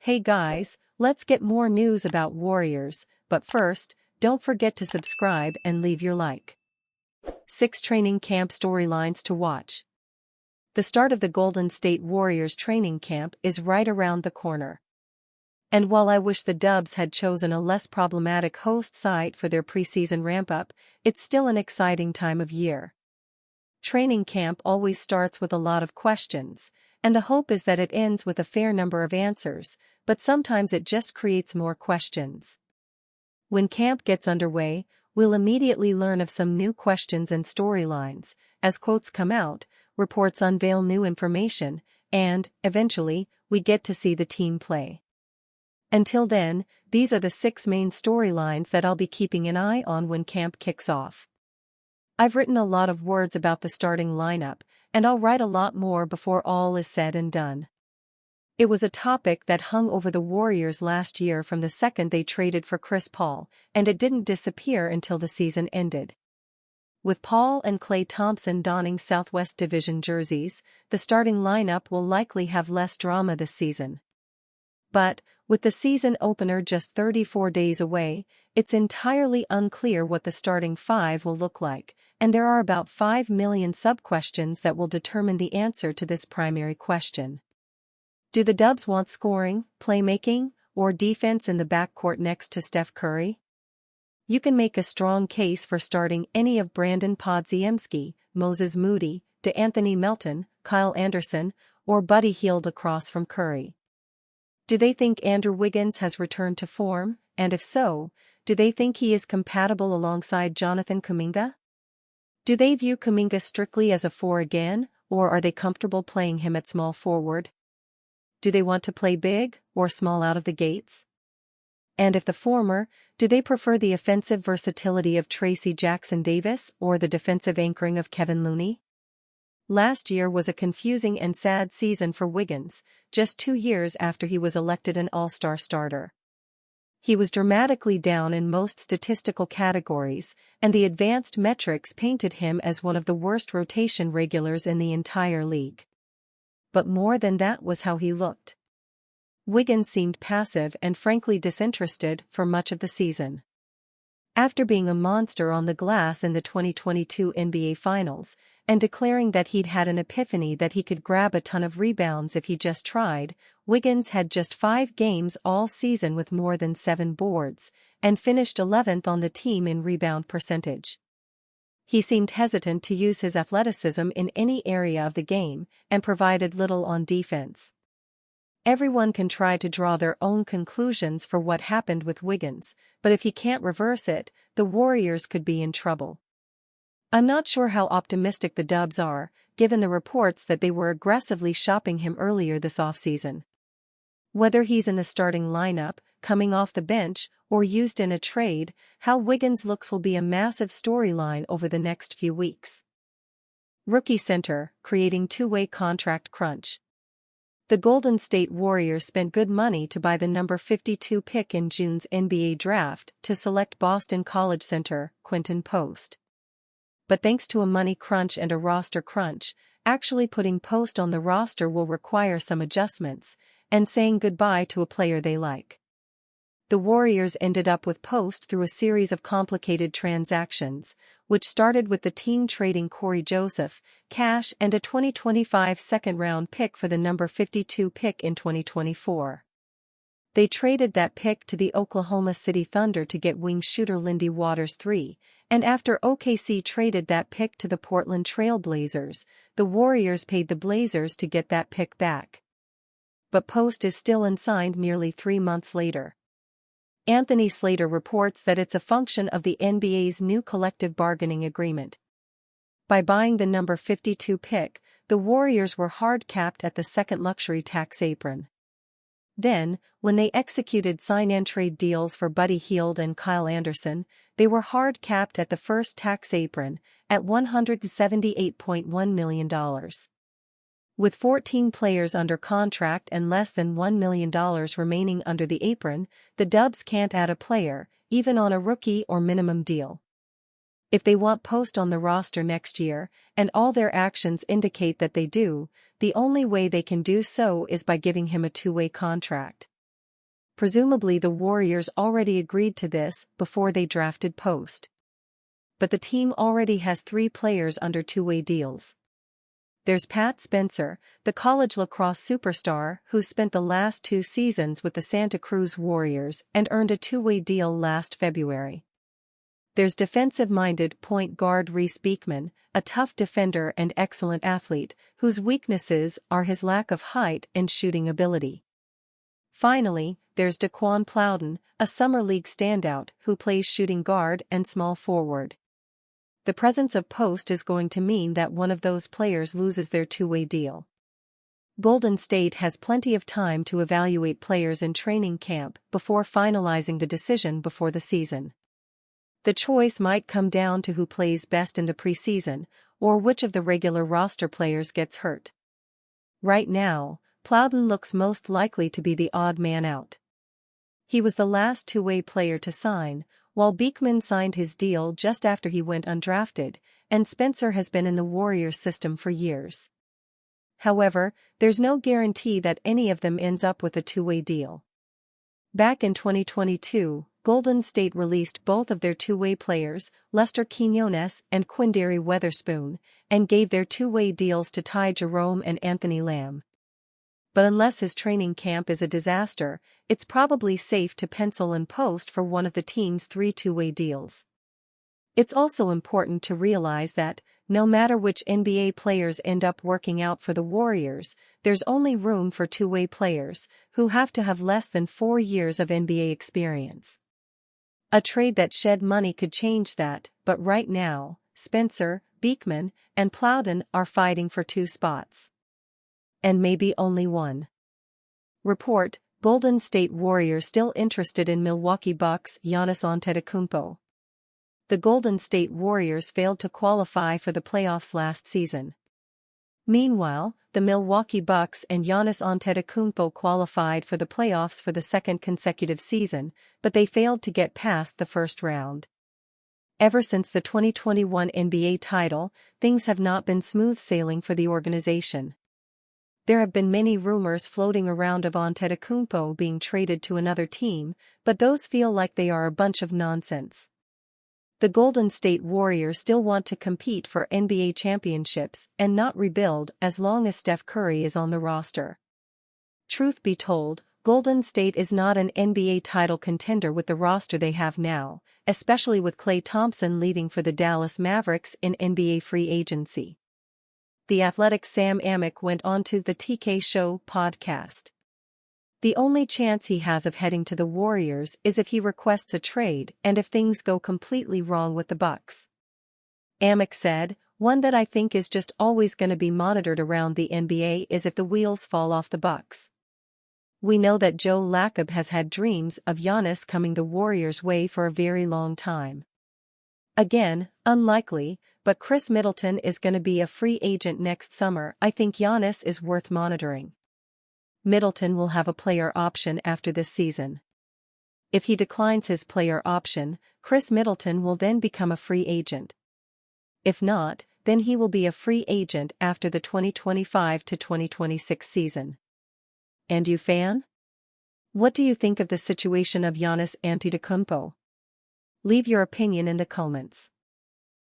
Hey guys, let's get more news about Warriors, but first, don't forget to subscribe and leave your like. 6 training camp storylines to watch. The start of the Golden State Warriors training camp is right around the corner. And while I wish the Dubs had chosen a less problematic host site for their preseason ramp-up, it's still an exciting time of year. Training camp always starts with a lot of questions, and the hope is that it ends with a fair number of answers, but sometimes it just creates more questions. When camp gets underway, we'll immediately learn of some new questions and storylines, as quotes come out, reports unveil new information, and, eventually, we get to see the team play. Until then, these are the 6 main storylines that I'll be keeping an eye on when camp kicks off. I've written a lot of words about the starting lineup, and I'll write a lot more before all is said and done. It was a topic that hung over the Warriors last year from the second they traded for Chris Paul, and it didn't disappear until the season ended. With Paul and Klay Thompson donning Southwest Division jerseys, the starting lineup will likely have less drama this season. But, with the season opener just 34 days away, it's entirely unclear what the starting 5 will look like, and there are about 5 million sub-questions that will determine the answer to this primary question. Do the Dubs want scoring, playmaking, or defense in the backcourt next to Steph Curry? You can make a strong case for starting any of Brandon Podziemski, Moses Moody, DeAnthony Melton, Kyle Anderson, or Buddy Hield across from Curry. Do they think Andrew Wiggins has returned to form, and if so, do they think he is compatible alongside Jonathan Kuminga? Do they view Kuminga strictly as a 4 again, or are they comfortable playing him at small forward? Do they want to play big, or small out of the gates? And if the former, do they prefer the offensive versatility of Tracy Jackson-Davis or the defensive anchoring of Kevin Looney? Last year was a confusing and sad season for Wiggins, just 2 years after he was elected an All-Star starter. He was dramatically down in most statistical categories, and the advanced metrics painted him as one of the worst rotation regulars in the entire league. But more than that was how he looked. Wiggins seemed passive and frankly disinterested for much of the season. After being a monster on the glass in the 2022 NBA Finals, and declaring that he'd had an epiphany that he could grab a ton of rebounds if he just tried, Wiggins had just 5 games all season with more than 7 boards, and finished 11th on the team in rebound percentage. He seemed hesitant to use his athleticism in any area of the game, and provided little on defense. Everyone can try to draw their own conclusions for what happened with Wiggins, but if he can't reverse it, the Warriors could be in trouble. I'm not sure how optimistic the Dubs are, given the reports that they were aggressively shopping him earlier this offseason. Whether he's in the starting lineup, coming off the bench, or used in a trade, how Wiggins looks will be a massive storyline over the next few weeks. Rookie center, creating two-way contract crunch. The Golden State Warriors spent good money to buy the number 52 pick in June's NBA draft to select Boston College center, Quinton Post. But thanks to a money crunch and a roster crunch, actually putting Post on the roster will require some adjustments, and saying goodbye to a player they like. The Warriors ended up with Post through a series of complicated transactions, which started with the team trading Corey Joseph, cash and a 2025 second-round pick for the number 52 pick in 2024. They traded that pick to the Oklahoma City Thunder to get wing shooter Lindy Waters III, and after OKC traded that pick to the Portland Trail Blazers, the Warriors paid the Blazers to get that pick back. But Post is still unsigned nearly 3 months later. Anthony Slater reports that it's a function of the NBA's new collective bargaining agreement. By buying the number 52 pick, the Warriors were hard-capped at the second luxury tax apron. Then, when they executed sign-and-trade deals for Buddy Hield and Kyle Anderson, they were hard-capped at the first tax apron, at $178.1 million. With 14 players under contract and less than $1 million remaining under the apron, the Dubs can't add a player, even on a rookie or minimum deal. If they want Post on the roster next year, and all their actions indicate that they do, the only way they can do so is by giving him a 2-way contract. Presumably the Warriors already agreed to this before they drafted Post. But the team already has 3 players under two-way deals. There's Pat Spencer, the college lacrosse superstar who spent the last 2 seasons with the Santa Cruz Warriors and earned a two-way deal last February. There's defensive-minded point guard Reese Beekman, a tough defender and excellent athlete, whose weaknesses are his lack of height and shooting ability. Finally, there's Daquan Plowden, a summer league standout who plays shooting guard and small forward. The presence of Post is going to mean that one of those players loses their two-way deal. Golden State has plenty of time to evaluate players in training camp before finalizing the decision before the season. The choice might come down to who plays best in the preseason, or which of the regular roster players gets hurt. Right now, Plowden looks most likely to be the odd man out. He was the last two-way player to sign, while Beekman signed his deal just after he went undrafted, and Spencer has been in the Warriors system for years. However, there's no guarantee that any of them ends up with a two-way deal. Back in 2022, Golden State released both of their two-way players, Lester Quinones and Quindary Weatherspoon, and gave their two-way deals to Ty Jerome and Anthony Lamb. But unless his training camp is a disaster, it's probably safe to pencil in Post for one of the team's 3 two-way deals. It's also important to realize that, no matter which NBA players end up working out for the Warriors, there's only room for two-way players, who have to have less than 4 years of NBA experience. A trade that shed money could change that, but right now, Spencer, Beekman, and Plowden are fighting for 2 spots. And maybe only 1. Report: Golden State Warriors still interested in Milwaukee Bucks Giannis Antetokounmpo. The Golden State Warriors failed to qualify for the playoffs last season. Meanwhile, the Milwaukee Bucks and Giannis Antetokounmpo qualified for the playoffs for the 2nd consecutive season, but they failed to get past the first round. Ever since the 2021 NBA title, things have not been smooth sailing for the organization. There have been many rumors floating around of Antetekounmpo being traded to another team, but those feel like they are a bunch of nonsense. The Golden State Warriors still want to compete for NBA championships and not rebuild as long as Steph Curry is on the roster. Truth be told, Golden State is not an NBA title contender with the roster they have now, especially with Klay Thompson leaving for the Dallas Mavericks in NBA free agency. The Athletic's Sam Amick went on to the TK Show podcast. The only chance he has of heading to the Warriors is if he requests a trade and if things go completely wrong with the Bucks. Amick said, "One that I think is just always going to be monitored around the NBA is if the wheels fall off the Bucks. We know that Joe Lacob has had dreams of Giannis coming the Warriors' way for a very long time. Again, unlikely, but Chris Middleton is going to be a free agent next summer. I think Giannis is worth monitoring. Middleton will have a player option after this season. If he declines his player option, Chris Middleton will then become a free agent. If not, then he will be a free agent after the 2025 to 2026 season. And you, fan? What do you think of the situation of Giannis Antetokounmpo? Leave your opinion in the comments.